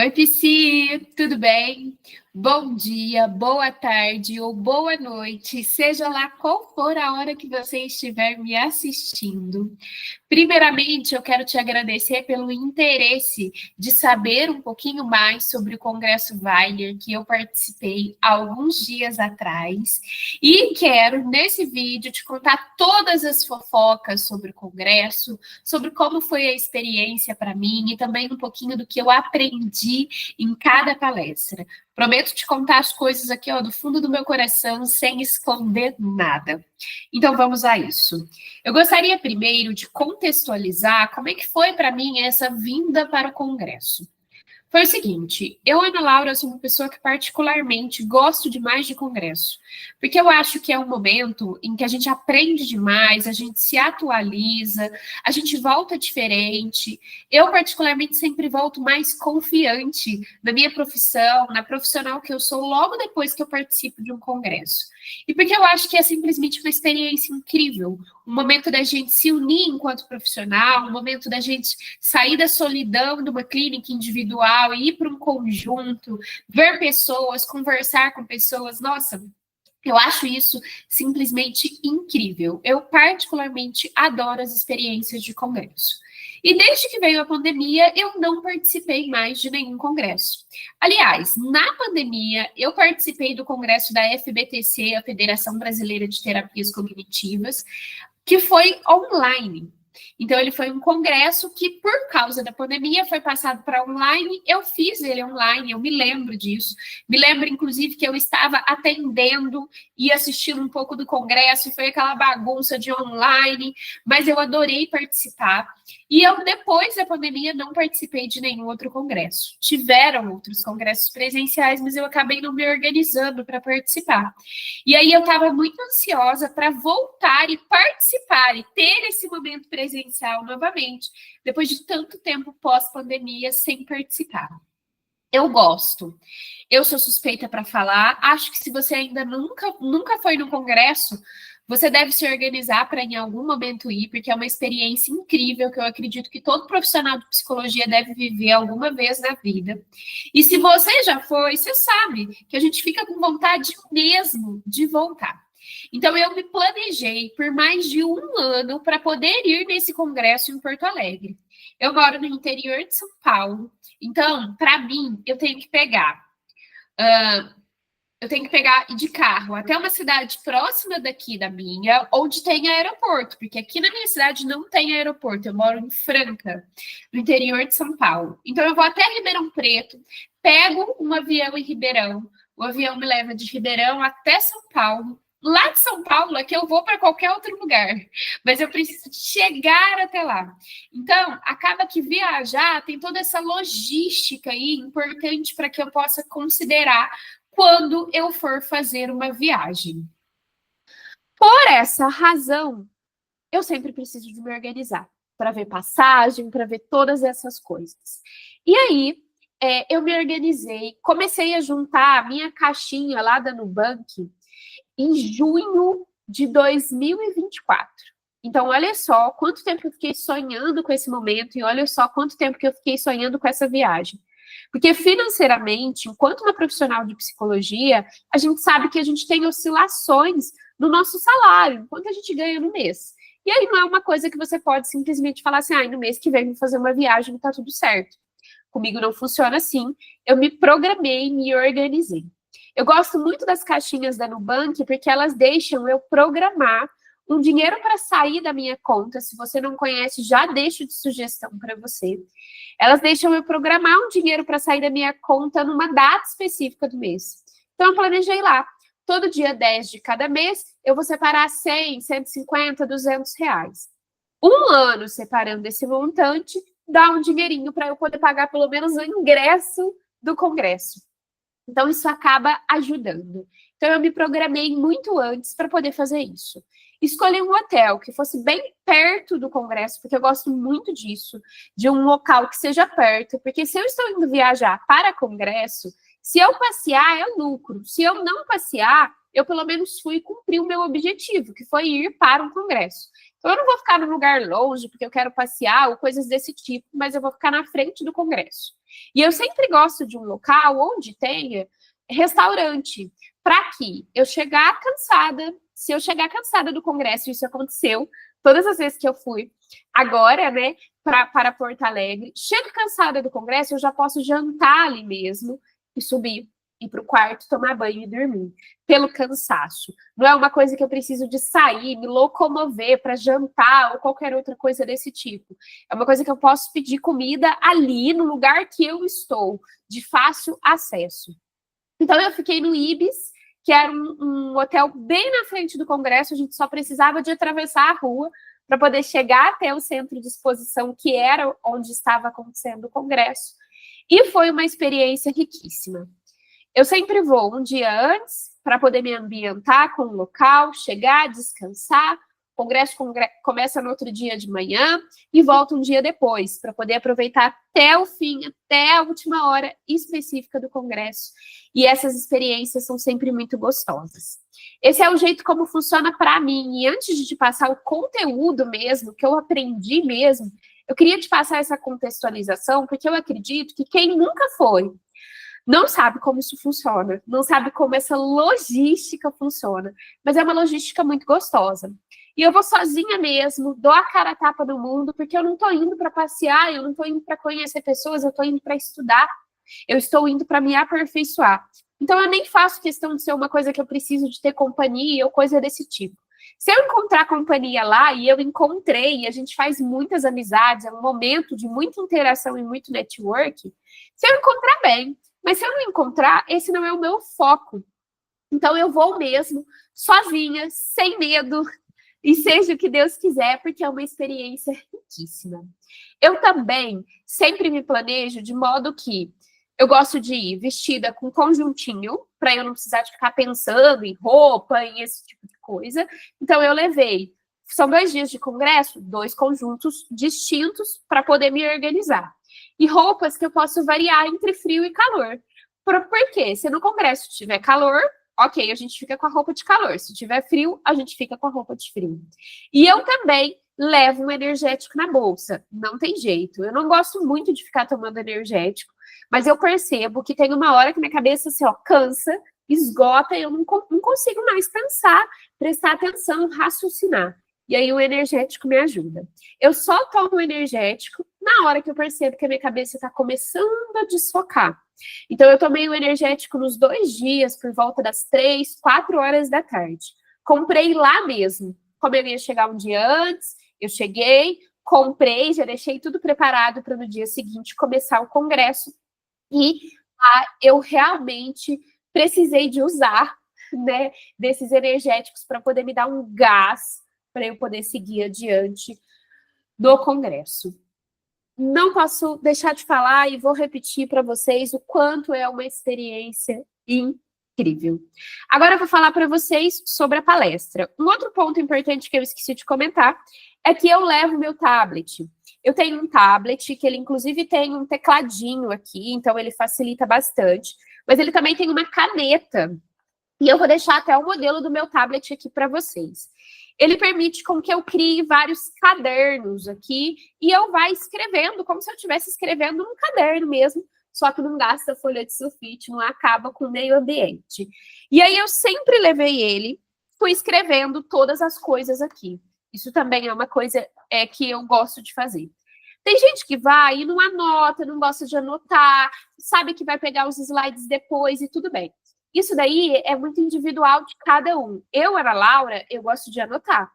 Oi, Psy, tudo bem? Bom dia, boa tarde ou boa noite, seja lá qual for a hora que você estiver me assistindo. Primeiramente, eu quero te agradecer pelo interesse de saber um pouquinho mais sobre o Congresso Weiner, que eu participei há alguns dias atrás, e quero, nesse vídeo, te contar todas as fofocas sobre o Congresso, sobre como foi a experiência para mim e também um pouquinho do que eu aprendi em cada palestra. Prometo te contar as coisas aqui, ó, do fundo do meu coração, sem esconder nada. Então, vamos a isso. Eu gostaria primeiro de contextualizar como é que foi para mim essa vinda para o Congresso. Foi o seguinte, eu, Ana Laura, sou uma pessoa que particularmente gosto demais de congresso, porque eu acho que é um momento em que a gente aprende demais, a gente se atualiza, a gente volta diferente. Eu, particularmente, sempre volto mais confiante na minha profissão, na profissional que eu sou, logo depois que eu participo de um congresso. E porque eu acho que é simplesmente uma experiência incrível, um momento da gente se unir enquanto profissional, um momento da gente sair da solidão de uma clínica individual e ir para um conjunto, ver pessoas, conversar com pessoas. Nossa, eu acho isso simplesmente incrível. Eu particularmente adoro as experiências de congresso. E desde que veio a pandemia, eu não participei mais de nenhum congresso. Aliás, na pandemia, eu participei do congresso da FBTC, a Federação Brasileira de Terapias Cognitivas, que foi online. Então, ele foi um congresso que, por causa da pandemia, foi passado para online. Eu fiz ele online, eu me lembro disso. Me lembro, inclusive, que eu estava atendendo e assistindo um pouco do congresso. Foi aquela bagunça de online, mas eu adorei participar. E eu, depois da pandemia, não participei de nenhum outro congresso. Tiveram outros congressos presenciais, mas eu acabei não me organizando para participar. E aí eu estava muito ansiosa para voltar e participar e ter esse momento presencial novamente, depois de tanto tempo pós-pandemia sem participar. Eu gosto. Eu sou suspeita para falar. Acho que se você ainda nunca foi no congresso, você deve se organizar para em algum momento ir, porque é uma experiência incrível que eu acredito que todo profissional de psicologia deve viver alguma vez na vida. E se você já foi, você sabe que a gente fica com vontade mesmo de voltar. Então, eu me planejei por mais de um ano para poder ir nesse congresso em Porto Alegre. Eu moro no interior de São Paulo, então, para mim, eu tenho que pegar de carro até uma cidade próxima daqui da minha, onde tem aeroporto, porque aqui na minha cidade não tem aeroporto, eu moro em Franca, no interior de São Paulo. Então, eu vou até Ribeirão Preto, pego um avião em Ribeirão, o avião me leva de Ribeirão até São Paulo. Lá de São Paulo é que eu vou para qualquer outro lugar, mas eu preciso chegar até lá. Então, acaba que viajar tem toda essa logística aí importante para que eu possa considerar quando eu for fazer uma viagem. Por essa razão, eu sempre preciso de me organizar para ver passagem, para ver todas essas coisas. E aí, eu me organizei, comecei a juntar a minha caixinha lá da Nubank em junho de 2024. Então, olha só quanto tempo eu fiquei sonhando com esse momento e olha só quanto tempo que eu fiquei sonhando com essa viagem. Porque financeiramente, enquanto uma profissional de psicologia, a gente sabe que a gente tem oscilações no nosso salário, quanto a gente ganha no mês. E aí não é uma coisa que você pode simplesmente falar assim, no mês que vem vou fazer uma viagem e tá tudo certo. Comigo não funciona assim. Eu me programei, me organizei. Eu gosto muito das caixinhas da Nubank porque elas deixam eu programar um dinheiro para sair da minha conta. Se você não conhece, já deixo de sugestão para você. Elas deixam eu programar um dinheiro para sair da minha conta numa data específica do mês. Então, eu planejei lá. Todo dia 10 de cada mês, eu vou separar 100, 150, 200 reais. Um ano separando esse montante, dá um dinheirinho para eu poder pagar pelo menos o ingresso do congresso. Então, isso acaba ajudando. Então, eu me programei muito antes para poder fazer isso. Escolhi um hotel que fosse bem perto do congresso, porque eu gosto muito disso, de um local que seja perto, porque se eu estou indo viajar para congresso, se eu passear é lucro. Se eu não passear, eu pelo menos fui cumprir o meu objetivo, que foi ir para um congresso. Então, eu não vou ficar num lugar longe porque eu quero passear ou coisas desse tipo, mas eu vou ficar na frente do congresso. E eu sempre gosto de um local onde tenha restaurante, para que eu chegar cansada, se eu chegar cansada do congresso, isso aconteceu todas as vezes que eu fui, agora, né, para Porto Alegre, chego cansada do congresso, eu já posso jantar ali mesmo e subir, ir para o quarto, tomar banho e dormir, pelo cansaço. Não é uma coisa que eu preciso de sair, me locomover para jantar ou qualquer outra coisa desse tipo. É uma coisa que eu posso pedir comida ali, no lugar que eu estou, de fácil acesso. Então, eu fiquei no Ibis, que era um hotel bem na frente do congresso, a gente só precisava de atravessar a rua para poder chegar até o centro de exposição, que era onde estava acontecendo o congresso. E foi uma experiência riquíssima. Eu sempre vou um dia antes para poder me ambientar com o local, chegar, descansar. O congresso começa no outro dia de manhã e volta um dia depois, para poder aproveitar até o fim, até a última hora específica do congresso. E essas experiências são sempre muito gostosas. Esse é o jeito como funciona para mim. E antes de te passar o conteúdo mesmo, que eu aprendi mesmo, eu queria te passar essa contextualização, porque eu acredito que quem nunca foi, não sabe como isso funciona, não sabe como essa logística funciona, mas é uma logística muito gostosa. E eu vou sozinha mesmo, dou a cara a tapa no mundo, porque eu não estou indo para passear, eu não estou indo para conhecer pessoas, eu estou indo para estudar, eu estou indo para me aperfeiçoar. Então, eu nem faço questão de ser uma coisa que eu preciso de ter companhia ou coisa desse tipo. Se eu encontrar companhia lá, e eu encontrei, e a gente faz muitas amizades, é um momento de muita interação e muito network, se eu encontrar bem, mas se eu não encontrar, esse não é o meu foco. Então, eu vou mesmo, sozinha, sem medo, e seja o que Deus quiser, porque é uma experiência riquíssima. Eu também sempre me planejo de modo que eu gosto de ir vestida com conjuntinho, para eu não precisar de ficar pensando em roupa, em esse tipo de coisa. Então, eu levei, são 2 dias de congresso, 2 conjuntos distintos para poder me organizar. E roupas que eu posso variar entre frio e calor. Por quê? Se no congresso tiver calor, ok, a gente fica com a roupa de calor. Se tiver frio, a gente fica com a roupa de frio. E eu também levo um energético na bolsa. Não tem jeito. Eu não gosto muito de ficar tomando energético, mas eu percebo que tem uma hora que minha cabeça assim, ó, cansa, esgota, e eu não consigo mais pensar, prestar atenção, raciocinar. E aí o energético me ajuda. Eu só tomo energético na hora que eu percebo que a minha cabeça está começando a desfocar. Então, eu tomei o energético nos 2 dias, por volta das 3, 4 horas da tarde. Comprei lá mesmo. Como eu ia chegar um dia antes, eu cheguei, comprei, já deixei tudo preparado para no dia seguinte começar o congresso. E eu realmente precisei de usar, né, desses energéticos para poder me dar um gás para eu poder seguir adiante do congresso. Não posso deixar de falar e vou repetir para vocês o quanto é uma experiência incrível. Agora eu vou falar para vocês sobre a palestra. Um outro ponto importante que eu esqueci de comentar é que eu levo meu tablet. Eu tenho um tablet que ele inclusive tem um tecladinho aqui, então ele facilita bastante, mas ele também tem uma caneta. E eu vou deixar até o modelo do meu tablet aqui para vocês. Ele permite com que eu crie vários cadernos aqui e eu vá escrevendo, como se eu estivesse escrevendo num caderno mesmo, só que não gasta folha de sulfite, não acaba com o meio ambiente. E aí eu sempre levei ele, fui escrevendo todas as coisas aqui. Isso também é uma coisa que eu gosto de fazer. Tem gente que vai e não anota, não gosta de anotar, sabe que vai pegar os slides depois e tudo bem. Isso daí é muito individual de cada um. Eu, Ana Laura, eu gosto de anotar.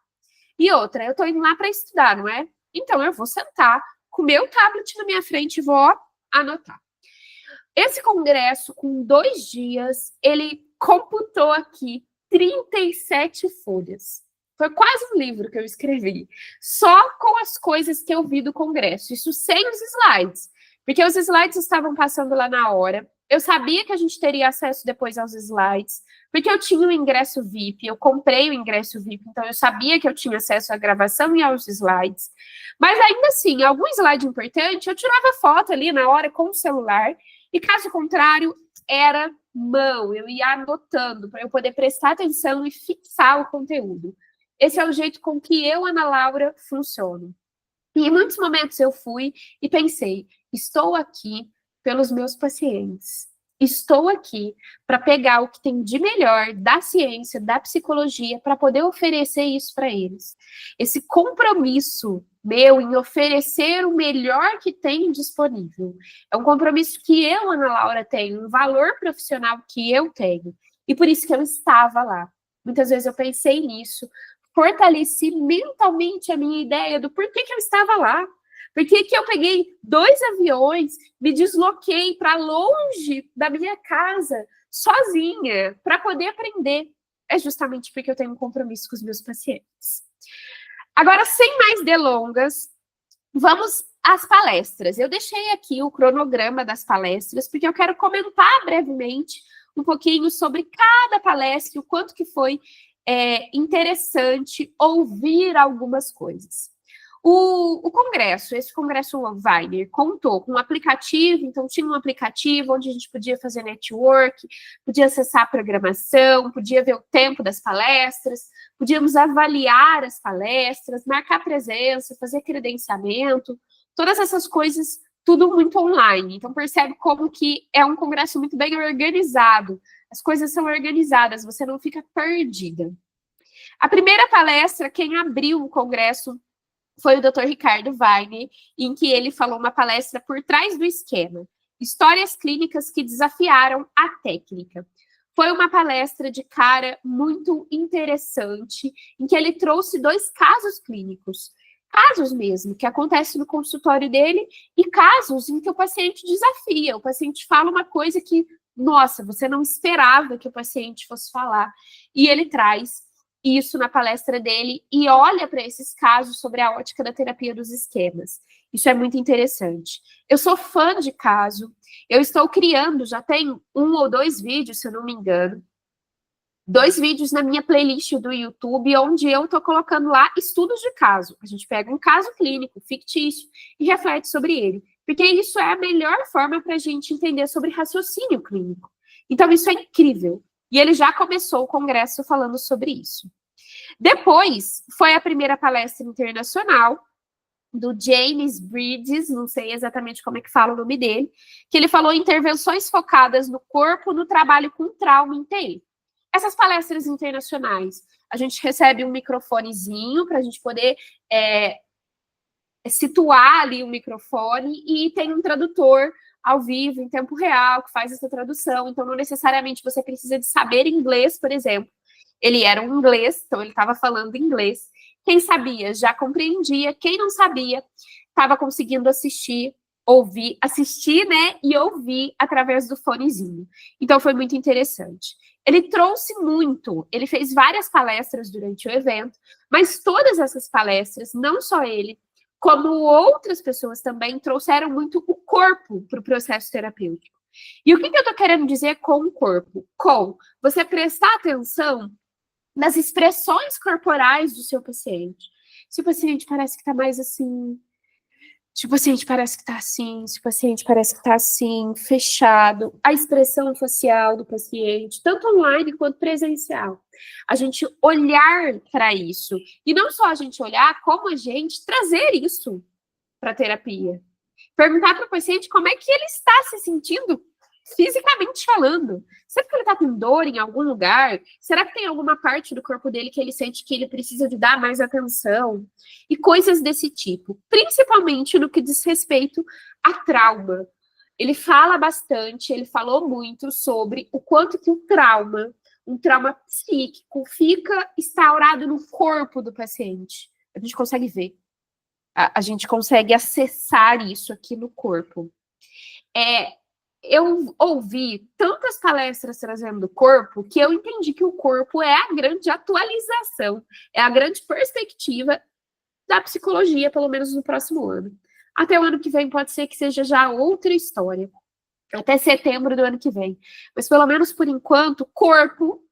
E outra, eu tô indo lá para estudar, não é? Então, eu vou sentar com o meu tablet na minha frente e vou anotar. Esse congresso, com 2 dias, ele computou aqui 37 folhas. Foi quase um livro que eu escrevi. Só com as coisas que eu vi do congresso. Isso sem os slides. Porque os slides estavam passando lá na hora. Eu sabia que a gente teria acesso depois aos slides, porque eu tinha o ingresso VIP, eu comprei o ingresso VIP, então eu sabia que eu tinha acesso à gravação e aos slides. Mas ainda assim, algum slide importante, eu tirava foto ali na hora com o celular, e caso contrário, era mão, eu ia anotando para eu poder prestar atenção e fixar o conteúdo. Esse é o jeito com que eu, Ana Laura, funciono. E em muitos momentos eu fui e pensei, estou aqui pelos meus pacientes. Estou aqui para pegar o que tem de melhor da ciência, da psicologia, para poder oferecer isso para eles. Esse compromisso meu em oferecer o melhor que tem disponível é um compromisso que eu, Ana Laura, tenho, um valor profissional que eu tenho. E por isso que eu estava lá. Muitas vezes eu pensei nisso, fortaleci mentalmente a minha ideia do porquê que eu estava lá. Por que eu peguei 2 aviões, me desloquei para longe da minha casa, sozinha, para poder aprender? É justamente porque eu tenho um compromisso com os meus pacientes. Agora, sem mais delongas, vamos às palestras. Eu deixei aqui o cronograma das palestras, porque eu quero comentar brevemente um pouquinho sobre cada palestra, o quanto que foi interessante ouvir algumas coisas. Esse congresso Weiner, contou com um aplicativo, então tinha um aplicativo onde a gente podia fazer network, podia acessar a programação, podia ver o tempo das palestras, podíamos avaliar as palestras, marcar presença, fazer credenciamento, todas essas coisas, tudo muito online. Então percebe como que é um congresso muito bem organizado, as coisas são organizadas, você não fica perdida. A primeira palestra, quem abriu o congresso foi o Dr. Ricardo Weiner, em que ele falou uma palestra por trás do esquema, histórias clínicas que desafiaram a técnica. Foi uma palestra de cara muito interessante, em que ele trouxe 2 casos clínicos, casos mesmo, que acontecem no consultório dele, e casos em que o paciente desafia, o paciente fala uma coisa que, nossa, você não esperava que o paciente fosse falar, e ele traz isso na palestra dele e olha para esses casos sobre a ótica da terapia dos esquemas. Isso é muito interessante. Eu sou fã de caso, eu estou criando, já tem 1 ou 2 vídeos, se eu não me engano, 2 vídeos na minha playlist do YouTube, onde eu estou colocando lá estudos de caso. A gente pega um caso clínico, fictício, e reflete sobre ele. Porque isso é a melhor forma para a gente entender sobre raciocínio clínico. Então, isso é incrível. E ele já começou o congresso falando sobre isso. Depois, foi a primeira palestra internacional do James Bridges, não sei exatamente como é que fala o nome dele, que ele falou intervenções focadas no corpo no trabalho com trauma em TI. Essas palestras internacionais, a gente recebe um microfonezinho para a gente poder situar ali o microfone e tem um tradutor ao vivo, em tempo real, que faz essa tradução. Então, não necessariamente você precisa de saber inglês, por exemplo. Ele era um inglês, então ele estava falando inglês. Quem sabia já compreendia, quem não sabia estava conseguindo assistir, né, e ouvir através do fonezinho. Então, foi muito interessante. Ele trouxe muito, ele fez várias palestras durante o evento, mas todas essas palestras, não só ele, como outras pessoas também trouxeram muito o corpo para o processo terapêutico. E o que eu estou querendo dizer com o corpo? Com você prestar atenção nas expressões corporais do seu paciente. Se o paciente parece que está mais assim, se o paciente parece que está assim, se o paciente parece que está assim, fechado, a expressão facial do paciente, tanto online quanto presencial. A gente olhar para isso. E não só a gente olhar, como a gente trazer isso para a terapia. Perguntar para o paciente como é que ele está se sentindo fisicamente falando. Será que ele está com dor em algum lugar? Será que tem alguma parte do corpo dele que ele sente que ele precisa de dar mais atenção? E coisas desse tipo. Principalmente no que diz respeito a trauma. Ele fala bastante, ele falou muito sobre o quanto que o trauma, um trauma psíquico, fica instaurado no corpo do paciente. A gente consegue ver. A gente consegue acessar isso aqui no corpo. Eu ouvi tantas palestras trazendo o corpo que eu entendi que o corpo é a grande atualização, é a grande perspectiva da psicologia, pelo menos no próximo ano. Até o ano que vem pode ser que seja já outra história. Até setembro do ano que vem. Mas pelo menos por enquanto, corpo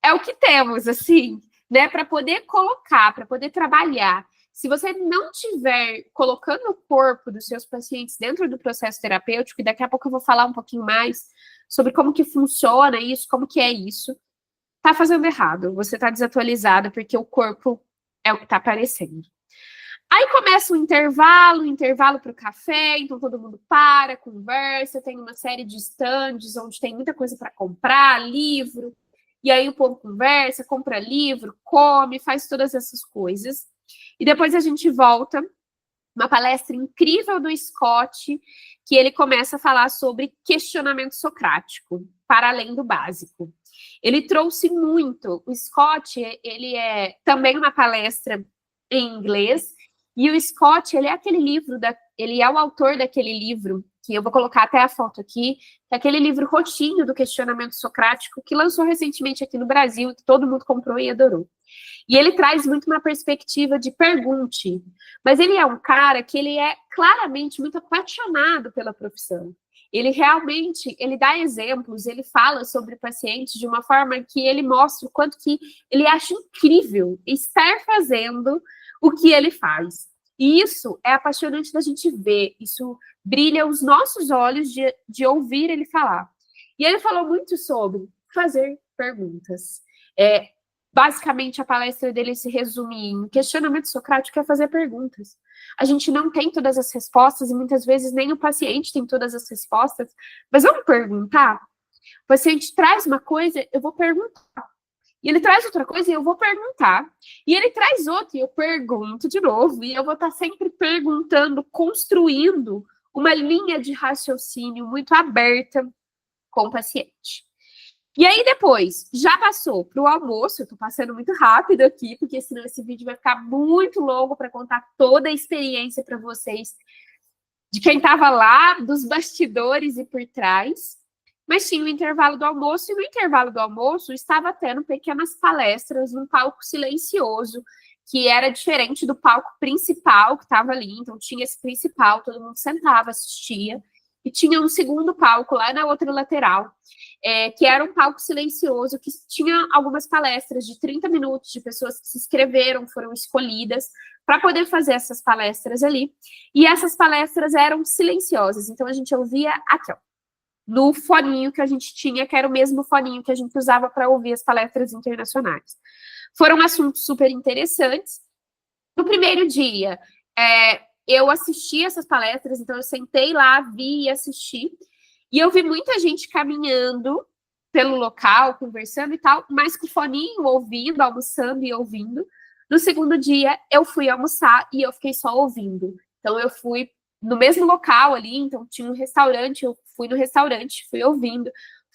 é o que temos, assim, né? Para poder colocar, para poder trabalhar. Se você não estiver colocando o corpo dos seus pacientes dentro do processo terapêutico, e daqui a pouco eu vou falar um pouquinho mais sobre como que funciona isso, como que é isso, tá fazendo errado, você tá desatualizado, porque o corpo é o que tá aparecendo. Aí começa o intervalo para o café, então todo mundo para, conversa, tem uma série de stands onde tem muita coisa para comprar, livro, e aí o povo conversa, compra livro, come, faz todas essas coisas. E depois a gente volta, uma palestra incrível do Scott, que ele começa a falar sobre questionamento socrático, para além do básico. Ele trouxe muito, o Scott, ele é também uma palestra em inglês, e o Scott, ele é aquele livro, ele é o autor daquele livro, que eu vou colocar até a foto aqui, que é aquele livro rotinho do questionamento socrático, que lançou recentemente aqui no Brasil, que todo mundo comprou e adorou. E ele traz muito uma perspectiva de pergunte, mas ele é um cara que ele é claramente muito apaixonado pela profissão. Ele realmente, ele dá exemplos, ele fala sobre pacientes de uma forma que ele mostra o quanto que ele acha incrível estar fazendo o que ele faz. E isso é apaixonante da gente ver, isso brilha os nossos olhos de ouvir ele falar. E ele falou muito sobre fazer perguntas. Basicamente, a palestra dele se resume em questionamento socrático é fazer perguntas. A gente não tem todas as respostas e muitas vezes nem o paciente tem todas as respostas, mas vamos perguntar? O paciente traz uma coisa, eu vou perguntar. E ele traz outra coisa e eu vou perguntar. E ele traz outra e eu pergunto de novo. E eu vou estar sempre perguntando, construindo uma linha de raciocínio muito aberta com o paciente. E aí depois, já passou para o almoço, eu estou passando muito rápido aqui, porque senão esse vídeo vai ficar muito longo para contar toda a experiência para vocês de quem estava lá, dos bastidores e por trás. Mas tinha o intervalo do almoço, e no intervalo do almoço estava tendo pequenas palestras num palco silencioso, que era diferente do palco principal que estava ali. Então tinha esse principal, todo mundo sentava, assistia, e tinha um segundo palco lá na outra lateral, que era um palco silencioso, que tinha algumas palestras de 30 minutos de pessoas que se inscreveram, foram escolhidas para poder fazer essas palestras ali. E essas palestras eram silenciosas, então a gente ouvia aqui, ó, no foninho que a gente tinha, que era o mesmo foninho que a gente usava para ouvir as palestras internacionais. Foram assuntos super interessantes. No primeiro dia, eu assisti essas palestras, então eu sentei lá, vi e assisti, e eu vi muita gente caminhando pelo local, conversando e tal, mas com o foninho, ouvindo, almoçando e ouvindo. No segundo dia, eu fui almoçar e eu fiquei só ouvindo. Então, eu fui no mesmo local ali, então tinha um restaurante, eu fui no restaurante, fui ouvindo,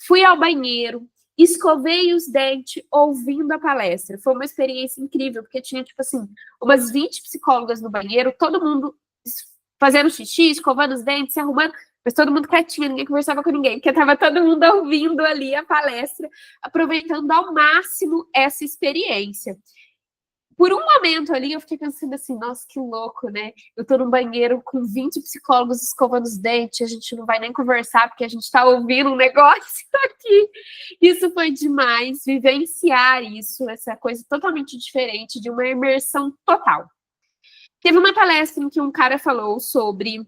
fui ao banheiro, escovei os dentes ouvindo a palestra. Foi uma experiência incrível, porque tinha, tipo assim, umas 20 psicólogas no banheiro, todo mundo fazendo xixi, escovando os dentes, se arrumando, mas todo mundo quietinho, ninguém conversava com ninguém, porque estava todo mundo ouvindo ali a palestra, aproveitando ao máximo essa experiência. Por um momento ali, eu fiquei pensando assim, nossa, que louco, né? Eu tô no banheiro com 20 psicólogos escovando os dentes, a gente não vai nem conversar, porque a gente tá ouvindo um negócio aqui. Isso foi demais, vivenciar isso, essa coisa totalmente diferente, de uma imersão total. Teve uma palestra em que um cara falou sobre,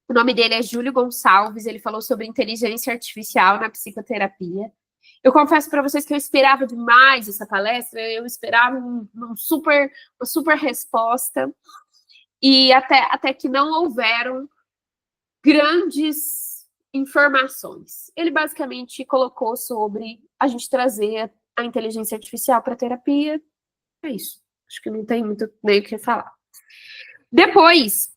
o nome dele é Júlio Gonçalves, ele falou sobre inteligência artificial na psicoterapia. Eu confesso para vocês que eu esperava demais essa palestra, eu esperava uma super resposta, e até que não houveram grandes informações. Ele basicamente colocou sobre a gente trazer a inteligência artificial para a terapia. É isso. Acho que não tem muito nem o que falar. Depois,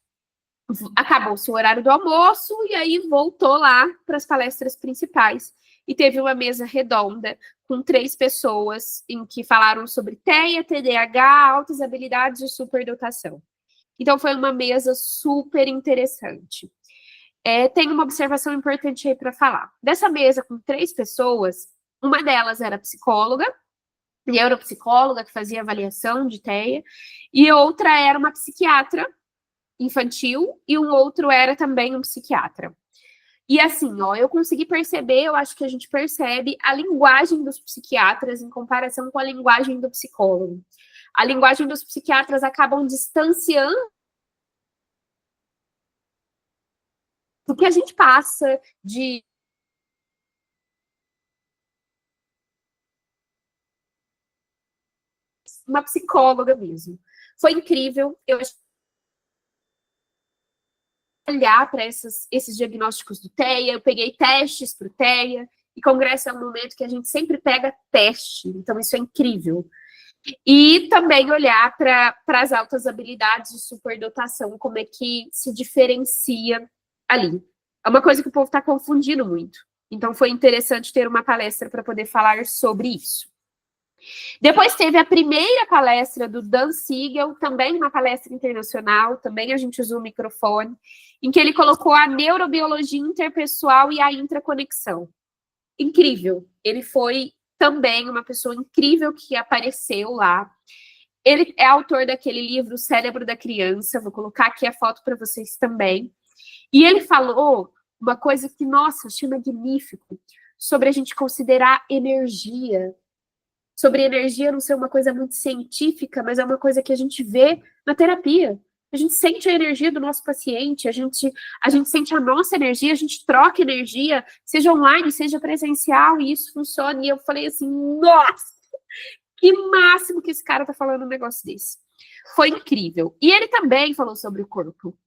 acabou-se o horário do almoço, e aí voltou lá para as palestras principais. E teve uma mesa redonda com 3 pessoas em que falaram sobre TEA, TDAH, altas habilidades e superdotação. Então, foi uma mesa super interessante. Tem uma observação importante aí para falar. Dessa mesa com 3 pessoas, uma delas era psicóloga, neuropsicóloga, que fazia avaliação de TEA, e outra era uma psiquiatra infantil, e um outro era também um psiquiatra. E assim, ó, eu consegui perceber, eu acho que a gente percebe a linguagem dos psiquiatras em comparação com a linguagem do psicólogo. A linguagem dos psiquiatras acabam distanciando do que a gente passa, de uma psicóloga mesmo. Foi incrível, eu olhar para esses diagnósticos do TEA, eu peguei testes para o TEA, e congresso é um momento que a gente sempre pega teste, então isso é incrível. E também olhar para as altas habilidades de superdotação, como é que se diferencia ali. É uma coisa que o povo está confundindo muito. Então, foi interessante ter uma palestra para poder falar sobre isso. Depois teve a primeira palestra do Dan Siegel, também uma palestra internacional, também a gente usou o microfone, em que ele colocou a neurobiologia interpessoal e a intraconexão. Incrível. Ele foi também uma pessoa incrível que apareceu lá. Ele é autor daquele livro Cérebro da Criança, vou colocar aqui a foto para vocês também. E ele falou uma coisa que, nossa, achei magnífico, sobre a gente considerar energia, sobre energia não ser uma coisa muito científica, mas é uma coisa que a gente vê na terapia. A gente sente a energia do nosso paciente, a gente sente a nossa energia, a gente troca energia, seja online, seja presencial, e isso funciona. E eu falei assim, nossa, que máximo que esse cara tá falando um negócio desse. Foi incrível. E ele também falou sobre o corpo.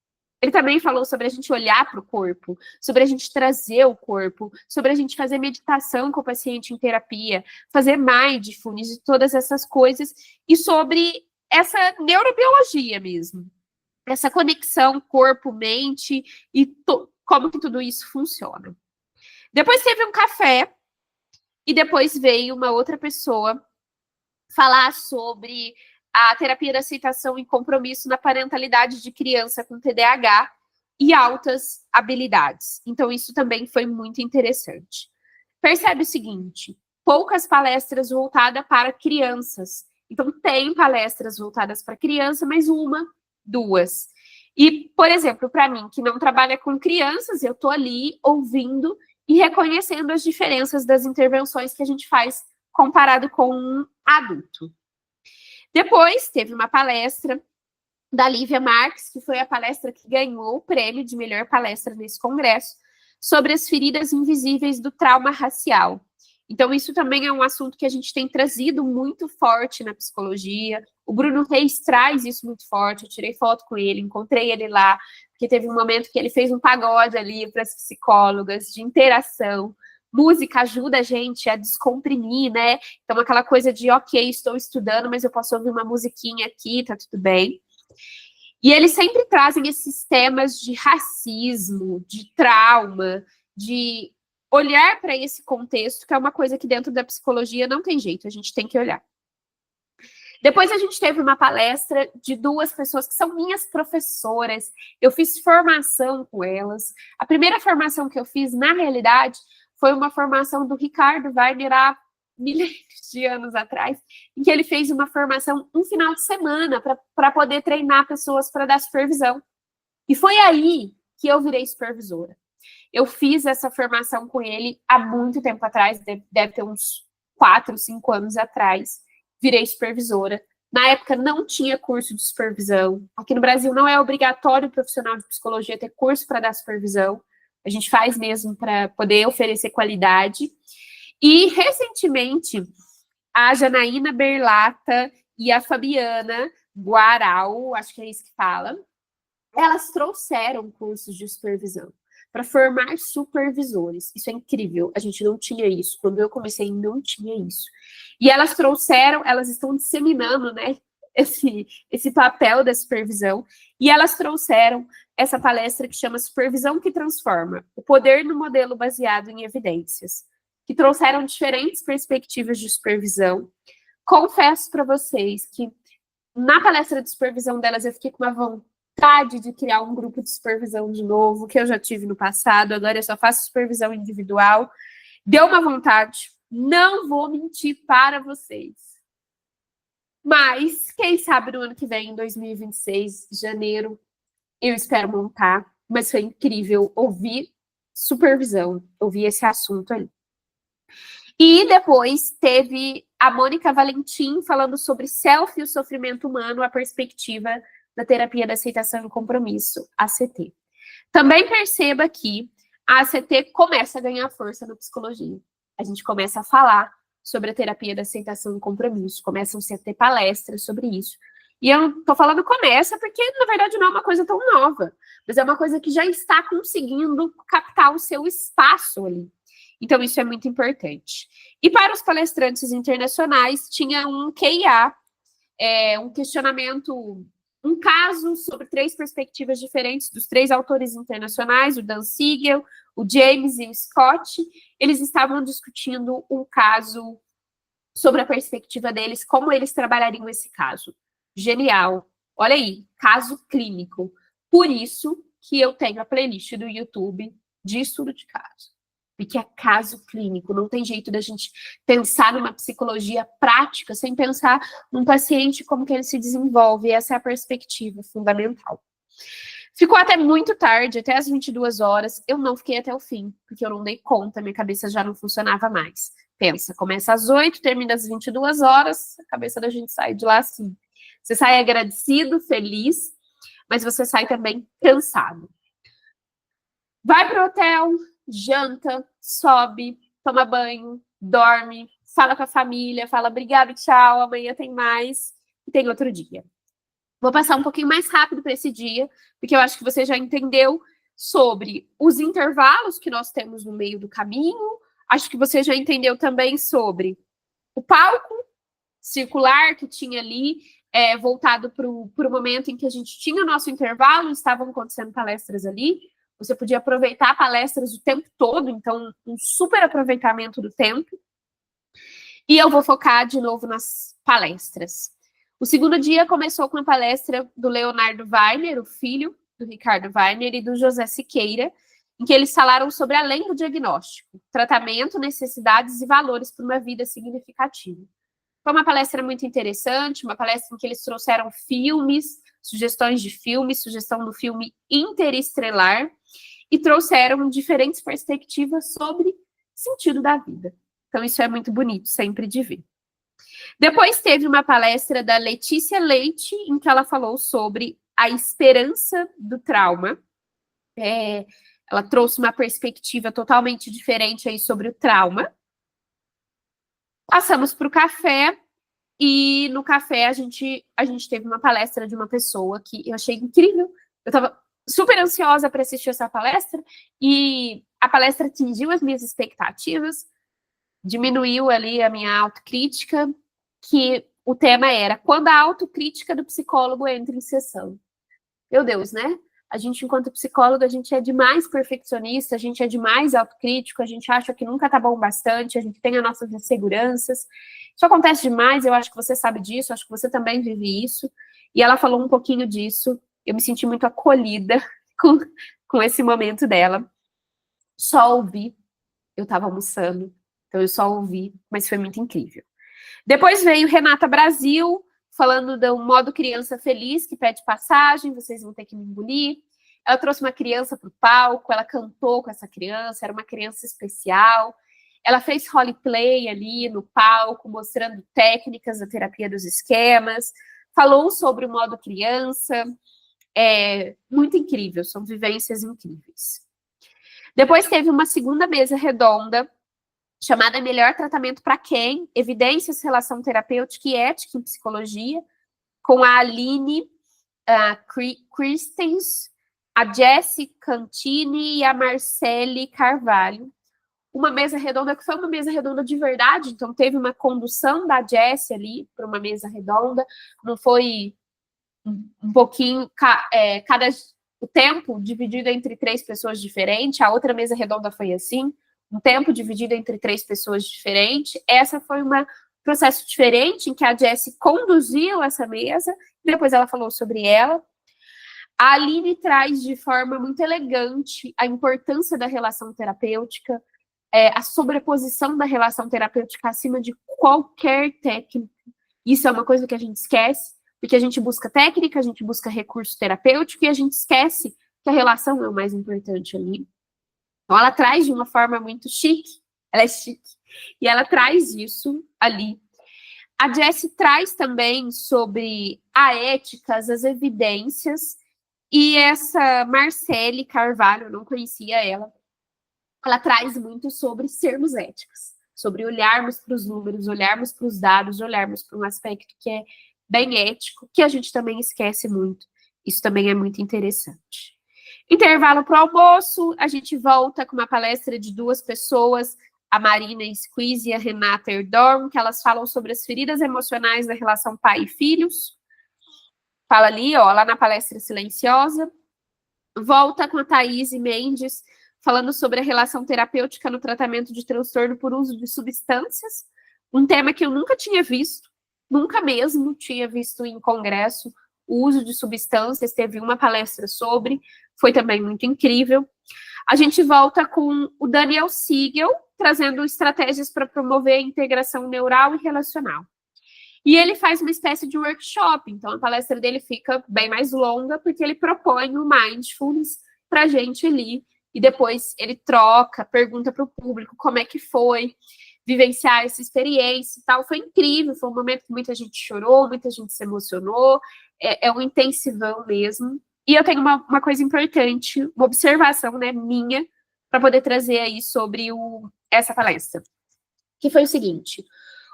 Ele também falou sobre a gente olhar para o corpo, sobre a gente trazer o corpo, sobre a gente fazer meditação com o paciente em terapia, fazer mindfulness e todas essas coisas, e sobre essa neurobiologia mesmo. Essa conexão corpo-mente e como que tudo isso funciona. Depois teve um café e depois veio uma outra pessoa falar sobre a terapia da aceitação e compromisso na parentalidade de criança com TDAH e altas habilidades. Então, isso também foi muito interessante. Percebe o seguinte, poucas palestras voltadas para crianças. Então, tem palestras voltadas para criança, mas uma, duas. E, por exemplo, para mim, que não trabalha com crianças, eu estou ali ouvindo e reconhecendo as diferenças das intervenções que a gente faz comparado com um adulto. Depois, teve uma palestra da Lívia Marques, que foi a palestra que ganhou o prêmio de melhor palestra nesse congresso, sobre as feridas invisíveis do trauma racial. Então, isso também é um assunto que a gente tem trazido muito forte na psicologia. O Bruno Reis traz isso muito forte. Eu tirei foto com ele, encontrei ele lá, porque teve um momento que ele fez um pagode ali para as psicólogas, de interação. Música ajuda a gente a descomprimir, né? Então, aquela coisa de, ok, estou estudando, mas eu posso ouvir uma musiquinha aqui, tá tudo bem. E eles sempre trazem esses temas de racismo, de trauma, de olhar para esse contexto, que é uma coisa que dentro da psicologia não tem jeito, a gente tem que olhar. Depois a gente teve uma palestra de duas pessoas que são minhas professoras. Eu fiz formação com elas. A primeira formação que eu fiz, na realidade, foi uma formação do Ricardo Wagner há milhares de anos atrás, em que ele fez uma formação um final de semana para poder treinar pessoas para dar supervisão. E foi aí que eu virei supervisora. Eu fiz essa formação com ele há muito tempo atrás, deve ter uns 4, 5 anos atrás. Virei supervisora. Na época não tinha curso de supervisão. Aqui no Brasil não é obrigatório o profissional de psicologia ter curso para dar supervisão. A gente faz mesmo para poder oferecer qualidade. E, recentemente, a Janaína Berlata e a Fabiana Guaral, acho que é isso que fala, elas trouxeram cursos de supervisão para formar supervisores. Isso é incrível, a gente não tinha isso. Quando eu comecei, não tinha isso. E elas trouxeram, elas estão disseminando, né, esse papel da supervisão, e elas trouxeram essa palestra que chama Supervisão que Transforma, o poder no modelo baseado em evidências, que trouxeram diferentes perspectivas de supervisão. Confesso para vocês que na palestra de supervisão delas eu fiquei com uma vontade de criar um grupo de supervisão de novo, que eu já tive no passado, agora eu só faço supervisão individual. Deu uma vontade, não vou mentir para vocês. Mas, quem sabe no ano que vem, em 2026, janeiro, eu espero montar. Mas foi incrível ouvir supervisão, ouvir esse assunto ali. E depois teve a Mônica Valentim falando sobre self e o sofrimento humano, a perspectiva da terapia da aceitação e compromisso, ACT. Também perceba que a ACT começa a ganhar força na psicologia. A gente começa a falar sobre a terapia da aceitação e compromisso. Começam-se a ter palestras sobre isso. E eu não tô falando começa porque, na verdade, não é uma coisa tão nova, mas é uma coisa que já está conseguindo captar o seu espaço ali. Então, isso é muito importante. E para os palestrantes internacionais, tinha um QIA, um questionamento, um caso sobre 3 perspectivas diferentes dos 3 autores internacionais, o Dan Siegel, o James e o Scott. Eles estavam discutindo um caso sobre a perspectiva deles, como eles trabalhariam esse caso. Genial. Olha aí, caso clínico. Por isso que eu tenho a playlist do YouTube de estudo de caso. Porque é caso clínico, não tem jeito da gente pensar numa psicologia prática sem pensar num paciente, como que ele se desenvolve. Essa é a perspectiva fundamental. Ficou até muito tarde, até as 22 horas. Eu não fiquei até o fim, porque eu não dei conta, minha cabeça já não funcionava mais. Pensa, começa às 8, termina às 22 horas, a cabeça da gente sai de lá assim. Você sai agradecido, feliz, mas você sai também cansado. Vai pro hotel, janta, sobe, toma banho, dorme, fala com a família, fala obrigado, tchau, amanhã tem mais, e tem outro dia. Vou passar um pouquinho mais rápido para esse dia, porque eu acho que você já entendeu sobre os intervalos que nós temos no meio do caminho, acho que você já entendeu também sobre o palco circular que tinha ali, voltado para o momento em que a gente tinha o nosso intervalo, estavam acontecendo palestras ali, você podia aproveitar palestras o tempo todo, então um super aproveitamento do tempo. E eu vou focar de novo nas palestras. O segundo dia começou com a palestra do Leonardo Weiner, o filho do Ricardo Weiner, e do José Siqueira, em que eles falaram sobre além do diagnóstico, tratamento, necessidades e valores para uma vida significativa. Foi uma palestra muito interessante, uma palestra em que eles trouxeram filmes, sugestões de filmes, sugestão do filme Interestelar, e trouxeram diferentes perspectivas sobre sentido da vida. Então, isso é muito bonito sempre de ver. Depois teve uma palestra da Letícia Leite, em que ela falou sobre a esperança do trauma. Ela trouxe uma perspectiva totalmente diferente aí sobre o trauma. Passamos para o café, e no café a gente teve uma palestra de uma pessoa que eu achei incrível. Eu estava super ansiosa para assistir essa palestra, e a palestra atingiu as minhas expectativas, diminuiu ali a minha autocrítica, que o tema era quando a autocrítica do psicólogo entra em sessão. Meu Deus, né? A gente, enquanto psicólogo, a gente é demais perfeccionista, a gente é demais autocrítico, a gente acha que nunca tá bom bastante, a gente tem as nossas inseguranças. Isso acontece demais, eu acho que você sabe disso, acho que você também vive isso. E ela falou um pouquinho disso, eu me senti muito acolhida com esse momento dela. Só ouvi, eu tava almoçando, então eu só ouvi, mas foi muito incrível. Depois veio Renata Brasil, falando do modo criança feliz, que pede passagem, vocês vão ter que me engolir. Ela trouxe uma criança para o palco, ela cantou com essa criança, era uma criança especial. Ela fez roleplay ali no palco, mostrando técnicas da terapia dos esquemas, falou sobre o modo criança. Muito incrível, são vivências incríveis. Depois teve uma segunda mesa redonda, chamada Melhor Tratamento para Quem? Evidências, Relação Terapêutica e Ética em Psicologia, com a Aline Christens, a Jessie Cantini e a Marcele Carvalho. Uma mesa redonda que foi uma mesa redonda de verdade, então teve uma condução da Jessie ali para uma mesa redonda, não foi um pouquinho, o tempo dividido entre 3 pessoas diferentes, a outra mesa redonda foi assim, um tempo dividido entre 3 pessoas diferentes. Essa foi um processo diferente, em que a Jessie conduziu essa mesa, depois ela falou sobre ela. A Aline traz de forma muito elegante a importância da relação terapêutica, a sobreposição da relação terapêutica acima de qualquer técnica. Isso é uma coisa que a gente esquece, porque a gente busca técnica, a gente busca recurso terapêutico, e a gente esquece que a relação é o mais importante ali. Então, ela traz de uma forma muito chique, ela é chique, e ela traz isso ali. A Jessie traz também sobre a ética, as evidências, e essa Marcele Carvalho, eu não conhecia ela traz muito sobre sermos éticos. sobre olharmos para os números, olharmos para os dados, olharmos para um aspecto que é bem ético, que a gente também esquece muito. Isso também é muito interessante. Intervalo para o almoço, a gente volta com uma palestra de 2 pessoas, a Marina Squeeze e a Renata Erdorn, que elas falam sobre as feridas emocionais da relação pai e filhos. Fala ali, ó, lá na palestra silenciosa. Volta com a Thaís Mendes, falando sobre a relação terapêutica no tratamento de transtorno por uso de substâncias, um tema que eu nunca tinha visto, nunca mesmo tinha visto em congresso, o uso de substâncias, teve uma palestra sobre, foi também muito incrível. A gente volta com o Daniel Siegel, trazendo estratégias para promover a integração neural e relacional. E ele faz uma espécie de workshop, então a palestra dele fica bem mais longa, porque ele propõe o mindfulness para a gente ali, e depois ele troca, pergunta para o público como é que foi vivenciar essa experiência e tal. Foi incrível, foi um momento que muita gente chorou, muita gente se emocionou, é um intensivão mesmo. E eu tenho uma coisa importante, uma observação, né, minha, para poder trazer aí sobre essa palestra, que foi o seguinte: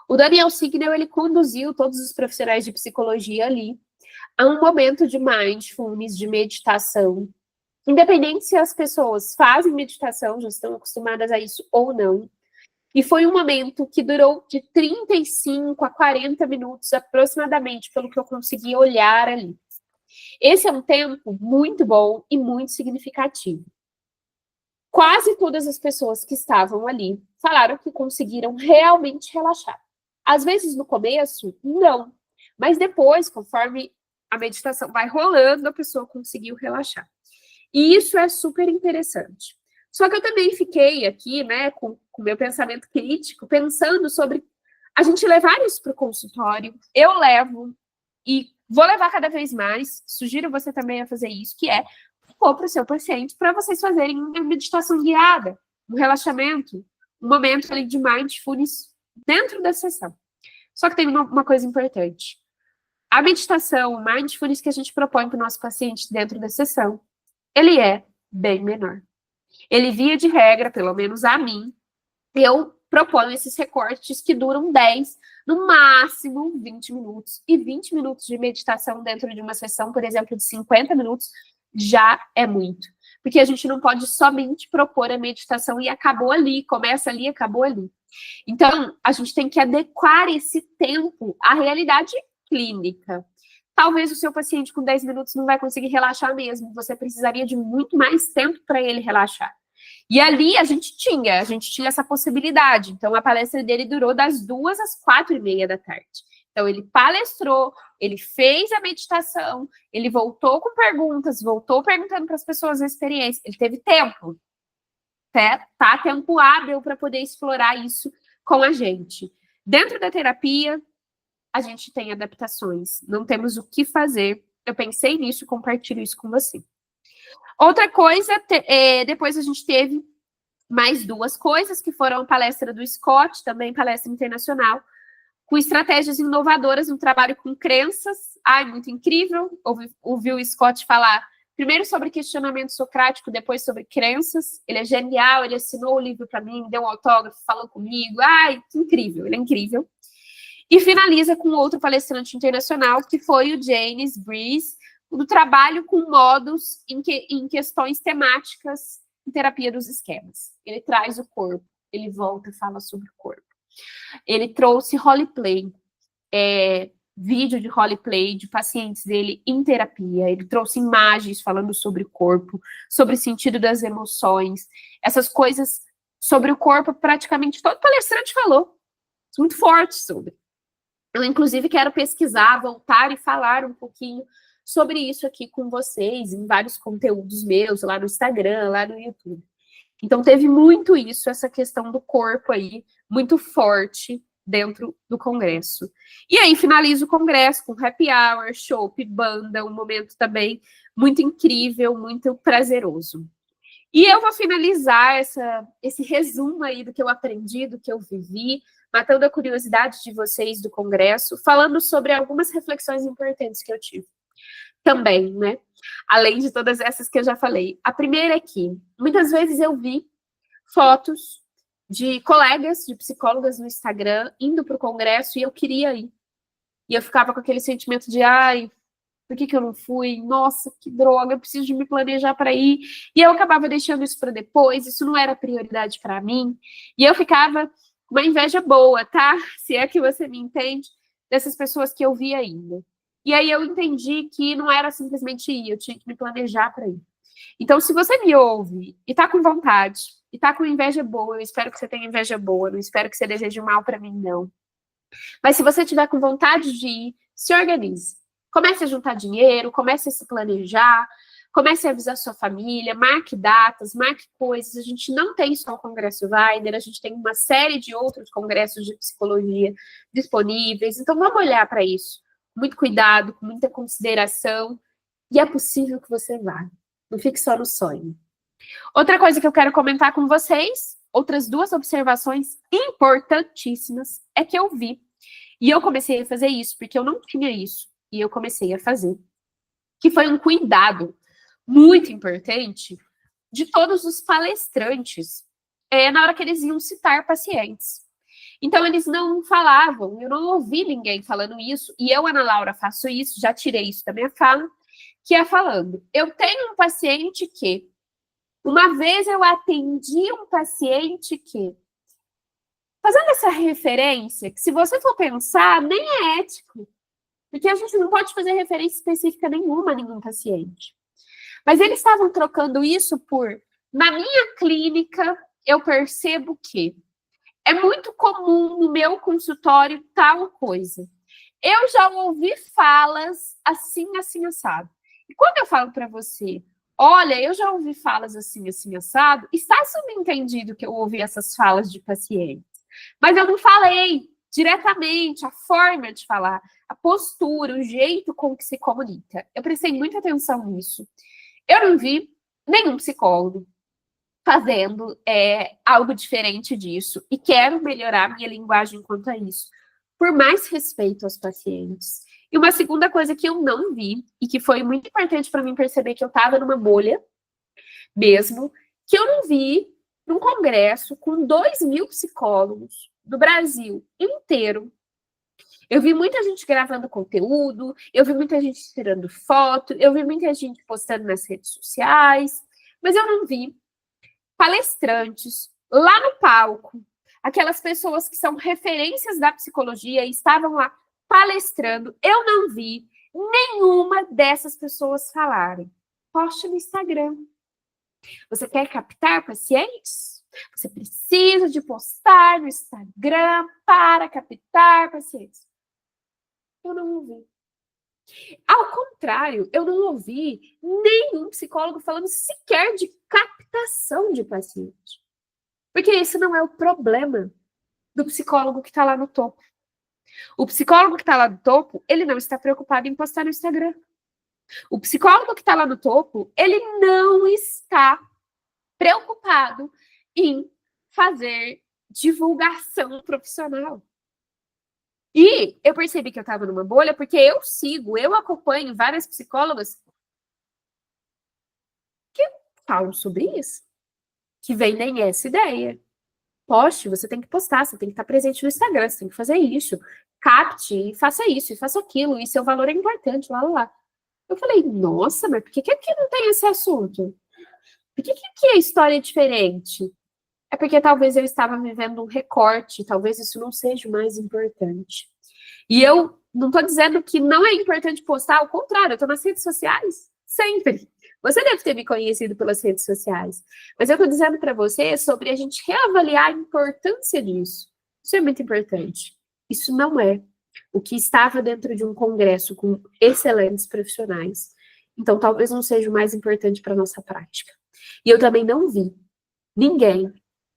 o Daniel Siegel, ele conduziu todos os profissionais de psicologia ali a um momento de mindfulness, de meditação, independente se as pessoas fazem meditação, já estão acostumadas a isso ou não. E foi um momento que durou de 35 a 40 minutos aproximadamente, pelo que eu consegui olhar ali. Esse é um tempo muito bom e muito significativo. Quase todas as pessoas que estavam ali falaram que conseguiram realmente relaxar. Às vezes, no começo, não. Mas depois, conforme a meditação vai rolando, a pessoa conseguiu relaxar. E isso é super interessante. Só que eu também fiquei aqui, né, com o meu pensamento crítico, pensando sobre a gente levar isso para o consultório. Eu levo e vou levar cada vez mais. Sugiro você também a fazer isso, que é pôr para o seu paciente para vocês fazerem uma meditação guiada, um relaxamento, um momento ali de mindfulness dentro da sessão. Só que tem uma coisa importante. A meditação, o mindfulness que a gente propõe para o nosso paciente dentro da sessão, ele é bem menor. Ele, via de regra, pelo menos a mim, eu proponho esses recortes que duram 10, no máximo 20 minutos. E 20 minutos de meditação dentro de uma sessão, por exemplo, de 50 minutos, já é muito. Porque a gente não pode somente propor a meditação e acabou ali, começa ali, acabou ali. Então, a gente tem que adequar esse tempo à realidade clínica. Talvez o seu paciente com 10 minutos não vai conseguir relaxar mesmo, você precisaria de muito mais tempo para ele relaxar. E ali a gente tinha essa possibilidade. Então, a palestra dele durou das 2 às 4:30 da tarde. Então, ele palestrou, ele fez a meditação, ele voltou com perguntas, voltou perguntando para as pessoas a experiência. Ele teve tempo, tá? Tempo hábil para poder explorar isso com a gente. Dentro da terapia, a gente tem adaptações, não temos o que fazer. Eu pensei nisso e compartilho isso com você. Outra coisa, depois a gente teve mais 2 coisas, que foram a palestra do Scott, também palestra internacional, com estratégias inovadoras no trabalho com crenças. Ai, muito incrível, ouvi o Scott falar primeiro sobre questionamento socrático, depois sobre crenças. Ele é genial, ele assinou o livro para mim, deu um autógrafo, falou comigo. Ai, que incrível, ele é incrível. E finaliza com outro palestrante internacional, que foi o James Breeze, do trabalho com modos em questões temáticas em terapia dos esquemas. Ele traz o corpo, ele volta e fala sobre o corpo. Ele trouxe roleplay, vídeo de roleplay de pacientes dele em terapia. Ele trouxe imagens falando sobre o corpo, sobre o sentido das emoções, essas coisas sobre o corpo, praticamente todo palestrante falou. Muito forte sobre. Eu, inclusive, quero pesquisar, voltar e falar um pouquinho sobre isso aqui com vocês, em vários conteúdos meus, lá no Instagram, lá no YouTube. Então, teve muito isso, essa questão do corpo aí, muito forte dentro do congresso. E aí, finaliza o congresso com happy hour, show, banda, um momento também muito incrível, muito prazeroso. E eu vou finalizar esse resumo aí do que eu aprendi, do que eu vivi, matando a curiosidade de vocês do congresso, falando sobre algumas reflexões importantes que eu tive. Também, né? Além de todas essas que eu já falei. A primeira é que, muitas vezes eu vi fotos de colegas, de psicólogas no Instagram, indo para o congresso e eu queria ir. E eu ficava com aquele sentimento de, ai, por que eu não fui? Nossa, que droga, eu preciso de me planejar para ir. E eu acabava deixando isso para depois, isso não era prioridade para mim. E eu ficava com uma inveja boa, tá? Se é que você me entende, dessas pessoas que eu via ainda. E aí eu entendi que não era simplesmente ir, eu tinha que me planejar para ir. Então, se você me ouve e tá com vontade, e tá com inveja boa, eu espero que você tenha inveja boa, não espero que você deseje mal para mim, não. Mas se você tiver com vontade de ir, se organize. Comece a juntar dinheiro, comece a se planejar, comece a avisar sua família, marque datas, marque coisas. A gente não tem só o Congresso Weiner, a gente tem uma série de outros congressos de psicologia disponíveis. Então, vamos olhar para isso. Muito cuidado, com muita consideração. E é possível que você vá. Não fique só no sonho. Outra coisa que eu quero comentar com vocês, outras duas observações importantíssimas, é que eu vi. E eu comecei a fazer isso, porque eu não tinha isso. E eu comecei a fazer. Que foi um cuidado muito importante de todos os palestrantes na hora que eles iam citar pacientes. Então, eles não falavam, eu não ouvi ninguém falando isso, e eu, Ana Laura, faço isso, já tirei isso da minha fala, que é falando, eu tenho um paciente que, uma vez eu atendi um paciente que, fazendo essa referência, que se você for pensar, nem é ético, porque a gente não pode fazer referência específica nenhuma a nenhum paciente. Mas eles estavam trocando isso por, na minha clínica, eu percebo que é muito comum no meu consultório tal coisa. Eu já ouvi falas assim, assim, assado. E quando eu falo para você, olha, eu já ouvi falas assim, assim, assado, está subentendido que eu ouvi essas falas de pacientes. Mas eu não falei diretamente a forma de falar, a postura, o jeito com que se comunica. Eu prestei muita atenção nisso. Eu não vi nenhum psicólogo fazendo algo diferente disso e quero melhorar minha linguagem quanto a isso, por mais respeito aos pacientes. E uma segunda coisa que eu não vi e que foi muito importante para mim perceber que eu estava numa bolha mesmo, que eu não vi num congresso com 2.000 psicólogos do Brasil inteiro. Eu vi muita gente gravando conteúdo, eu vi muita gente tirando foto, eu vi muita gente postando nas redes sociais, mas eu não vi palestrantes lá no palco, aquelas pessoas que são referências da psicologia e estavam lá palestrando, eu não vi nenhuma dessas pessoas falarem. Poste no Instagram. Você quer captar pacientes? Você precisa de postar no Instagram para captar pacientes. Eu não ouvi. Ao contrário, eu não ouvi nenhum psicólogo falando sequer de captação de paciente. Porque esse não é o problema do psicólogo que está lá no topo. O psicólogo que está lá no topo, ele não está preocupado em postar no Instagram. O psicólogo que está lá no topo, ele não está preocupado em fazer divulgação profissional. E eu percebi que eu estava numa bolha porque eu acompanho várias psicólogas que falam sobre isso, que vendem essa ideia. Poste, você tem que postar, você tem que estar presente no Instagram, você tem que fazer isso, capte, faça isso, e faça aquilo, e seu valor é importante, lá, lá, lá. Eu falei, nossa, mas por que aqui não tem esse assunto? Por que aqui a história é diferente? É porque talvez eu estava vivendo um recorte, talvez isso não seja o mais importante. E eu não estou dizendo que não é importante postar, ao contrário, eu estou nas redes sociais, sempre. Você deve ter me conhecido pelas redes sociais. Mas eu estou dizendo para você sobre a gente reavaliar a importância disso. Isso é muito importante. Isso não é o que estava dentro de um congresso com excelentes profissionais. Então, talvez não seja o mais importante para a nossa prática. E eu também não vi ninguém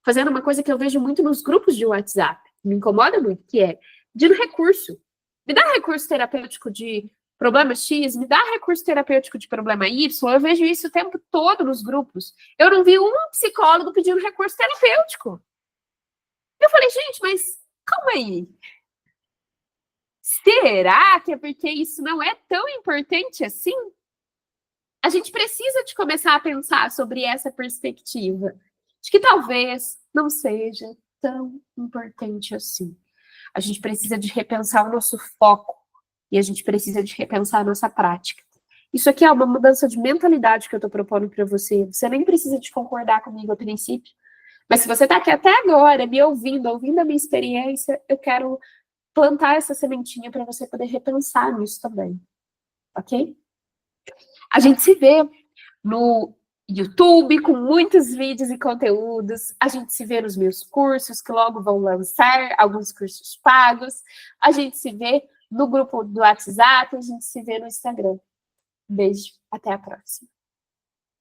fazendo uma coisa que eu vejo muito nos grupos de WhatsApp, me incomoda muito, que é pedindo recurso. Me dá recurso terapêutico de problema X, me dá recurso terapêutico de problema Y. Eu vejo isso o tempo todo nos grupos. Eu não vi um psicólogo pedindo recurso terapêutico. Eu falei, gente, mas calma aí. Será que é porque isso não é tão importante assim? A gente precisa de começar a pensar sobre essa perspectiva. de que talvez não seja tão importante assim. A gente precisa de repensar o nosso foco e a gente precisa de repensar a nossa prática. Isso aqui é uma mudança de mentalidade que eu estou propondo para você. Você nem precisa de concordar comigo a princípio, mas se você está aqui até agora, me ouvindo, ouvindo a minha experiência, eu quero plantar essa sementinha para você poder repensar nisso também, ok? A gente se vê no YouTube com muitos vídeos e conteúdos. A gente se vê nos meus cursos, que logo vão lançar, alguns cursos pagos. A gente se vê no grupo do WhatsApp, a gente se vê no Instagram. Beijo, até a próxima.